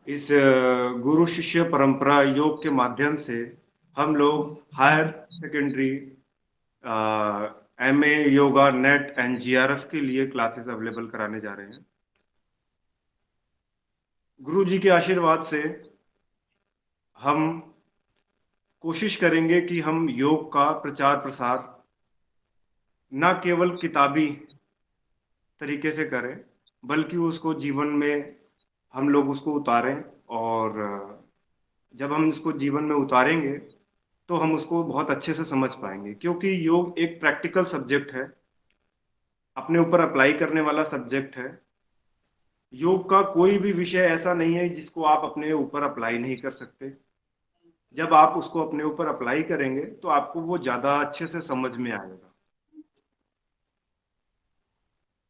इस गुरु शिष्य परंपरा योग के माध्यम से हम लोग higher secondary, MA yoga NET and JRF के लिए क्लासेस अवेलेबल कराने जा रहे हैं। गुरु जी के आशीर्वाद से हम कोशिश करेंगे कि हम योग का प्रचार प्रसार न केवल किताबी तरीके से करें, बल्कि उसको जीवन में हम लोग उसको उतारें। और जब हम इसको जीवन में उतारेंगे तो हम उसको बहुत अच्छे से समझ पाएंगे, क्योंकि योग एक प्रैक्टिकल सब्जेक्ट है, अपने ऊपर अप्लाई करने वाला सब्जेक्ट है। योग का कोई भी विषय ऐसा नहीं है जिसको आप अपने ऊपर अप्लाई नहीं कर सकते। जब आप उसको अपने ऊपर अप्लाई करेंगे तो आपको वो ज्यादा अच्छे से समझ में आएगा।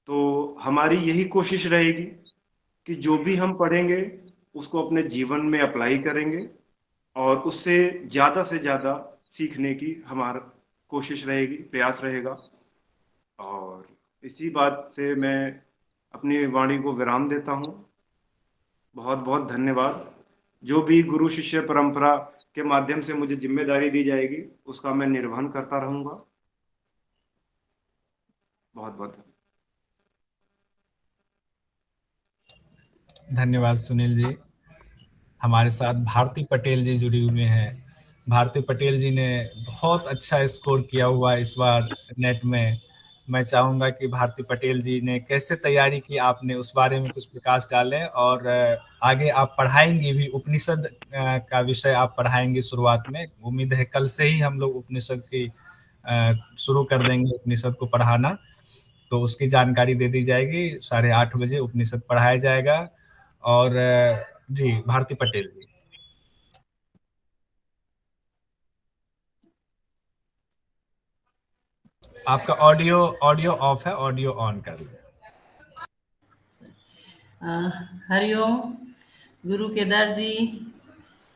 तो हमारी यही कोशिश रहेगी कि जो भी हम पढ़ेंगे उसको अपने जीवन में अप्लाई करेंगे, और उससे से ज्यादा सीखने की हमारा कोशिश रहेगी, प्रयास रहेगा। और इसी बात से मैं अपनी वाणी को विराम देता हूँ। बहुत बहुत धन्यवाद। जो भी गुरु शिष्य परंपरा के माध्यम से मुझे जिम्मेदारी दी जाएगी उसका मैं निर्वहन करता रहूंगा। बहुत बहुत धन्यवाद सुनील जी। हमारे साथ भारती पटेल जी जुड़ी हुए हैं। भारती पटेल जी ने बहुत अच्छा स्कोर किया हुआ है इस बार नेट में। मैं चाहूंगा कि भारती पटेल जी ने कैसे तैयारी की आपने उस बारे में कुछ प्रकाश डालें, और आगे आप पढ़ाएंगी भी उपनिषद का विषय आप पढ़ाएंगे शुरुआत में। उम्मीद है कल से ही हम लोग उपनिषद की शुरू कर देंगे उपनिषद को पढ़ाना। तो उसकी जानकारी दे दी जाएगी। 8:30 बजे उपनिषद पढ़ाया जाएगा। और जी भारती पटेल जी, आपका ऑडियो ऑडियो ऑफ है, ऑडियो ऑन कर लें। हरिओम। गुरु केदार जी,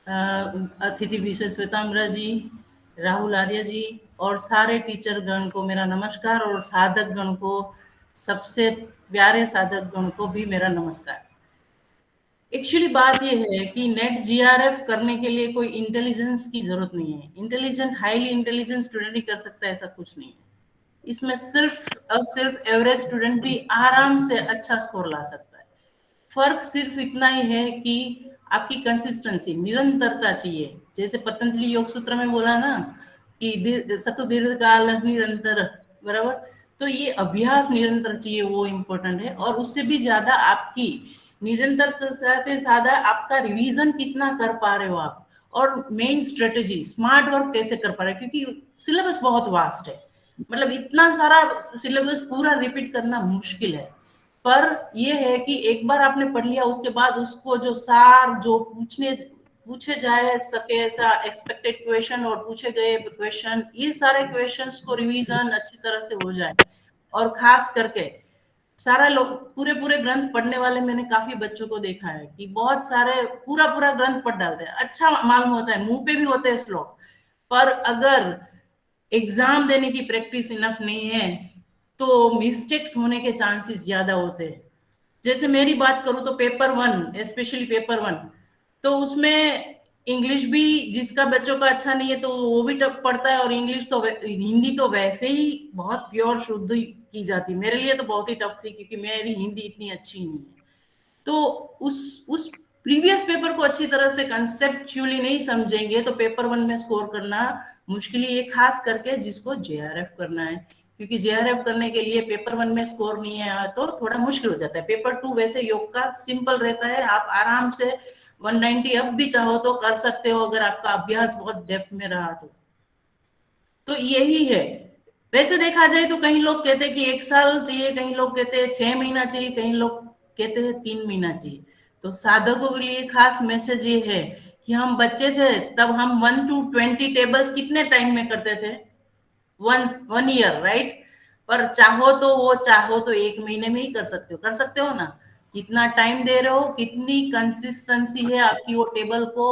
अतिथि विशेष श्वेताम्बरा जी, राहुल आर्य जी और सारे टीचर गण को मेरा नमस्कार, और साधक गण को, सबसे प्यारे साधक गण को भी मेरा नमस्कार। एक्चुअली बात यह है कि नेट जीआरएफ करने के लिए कोई इंटेलिजेंस की जरूरत नहीं है। इंटेलिजेंट, हाईली इंटेलिजेंट स्टूडेंट ही कर सकता है, ऐसा कुछ नहीं है। इसमें सिर्फ और सिर्फ एवरेज स्टूडेंट भी आराम से अच्छा स्कोर ला सकता है। फर्क सिर्फ इतना ही है कि आपकी कंसिस्टेंसी, निरंतरता चाहिए। जैसे पतंजलि योग सूत्र में बोला ना कि सतो दीर्घ काल निरंतर, बराबर। तो ये अभ्यास निरंतर चाहिए, वो इम्पोर्टेंट है। और उससे भी ज्यादा आपकी निरंतरता से ज्यादा आपका रिवीजन कितना कर पा रहे हो आप, और मेन स्ट्रेटेजी स्मार्ट वर्क कैसे कर पा रहे हो, क्योंकि सिलेबस बहुत वास्ट है। मतलब इतना सारा सिलेबस पूरा रिपीट करना मुश्किल है। पर ये है कि एक बार आपने पढ़ लिया, उसके बाद उसको जो सार, जो पूछे जाए सके ऐसा एक्सपेक्टेड क्वेश्चन और पूछे गए क्वेश्चन, ये सारे क्वेश्चंस को रिवीजन अच्छी तरह से हो जाए। और खास करके सारा लोग पूरे पूरे ग्रंथ पढ़ने वाले, मैंने काफी बच्चों को देखा है कि बहुत सारे पूरा पूरा ग्रंथ पढ़ डालते हैं, अच्छा मालूम होता है, मुंह पे भी होते हैं श्लोक, पर अगर एग्जाम देने की प्रैक्टिस इनफ नहीं है तो मिस्टेक्स होने के चांसेस ज्यादा होते हैं। जैसे मेरी बात करूं तो paper one, specially paper one, तो उसमें इंग्लिश भी जिसका बच्चों का अच्छा नहीं है तो वो भी टफ पड़ता है, और इंग्लिश तो हिंदी तो वैसे ही बहुत प्योर शुद्ध की जाती है। मेरे लिए तो बहुत ही टफ थी, क्योंकि मेरी हिंदी इतनी अच्छी नहीं है। तो उस प्रीवियस पेपर को अच्छी तरह से कंसेप्चुअली नहीं समझेंगे तो पेपर वन में स्कोर करना मुश्किल ही है, खास करके जिसको जेआरएफ करना है। क्योंकि जेआरएफ करने के लिए पेपर वन में स्कोर नहीं है तो थोड़ा मुश्किल हो जाता है। पेपर टू वैसे योग का सिंपल रहता है, आप आराम से 190 अब भी चाहो तो कर सकते हो, अगर आपका अभ्यास बहुत डेप्थ में रहा तो यही है। वैसे देखा जाए तो कई लोग कहते हैं कि 1 साल चाहिए, कई लोग कहते हैं 6 महीना चाहिए, कई लोग कहते हैं 3 महीना चाहिए। तो साधकों के लिए खास मैसेज ये है कि हम बच्चे थे तब हम 1 to 20 टेबल्स कितने टाइम में करते थे? 1 ईयर, राइट। पर चाहो तो 1 महीने में ही कर सकते हो ना। कितना टाइम दे रहे हो, कितनी कंसिस्टेंसी है आपकी वो टेबल को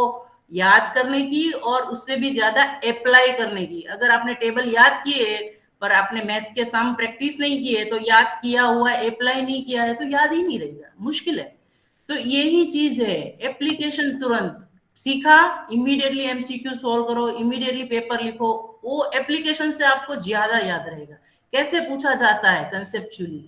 याद करने की, और उससे भी ज्यादा अप्लाई करने की। अगर आपने टेबल याद किए पर आपने मैथ्स के सम प्रैक्टिस नहीं किए, तो याद किया हुआ अप्लाई नहीं किया है तो याद ही नहीं रहेगा, मुश्किल है। तो यही चीज है, एप्लीकेशन तुरंत सीखा, इमीडिएटली एमसीक्यू सॉल्व करो, इमीडिएटली पेपर लिखो, वो एप्लीकेशन से आपको ज्यादा याद रहेगा। कैसे पूछा जाता है कंसेप्चुअली,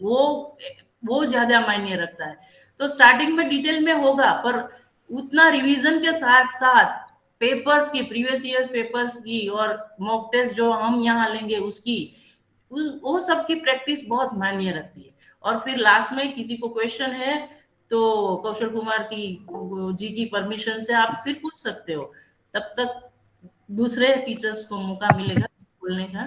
वो ज्यादा मायने रखता है। तो स्टार्टिंग में डिटेल में होगा, पर उतना रिवीजन के साथ साथ पेपर्स की, प्रीवियस ईयर्स पेपर्स की और मॉक टेस्ट जो हम यहाँ लेंगे उसकी, वो सब की प्रैक्टिस बहुत मायने रखती है। और फिर लास्ट में किसी को क्वेश्चन है तो कौशल कुमार की जी की परमिशन से आप फिर पूछ सकते हो, तब तक दूसरे टीचर्स को मौका मिलेगा बोलने का।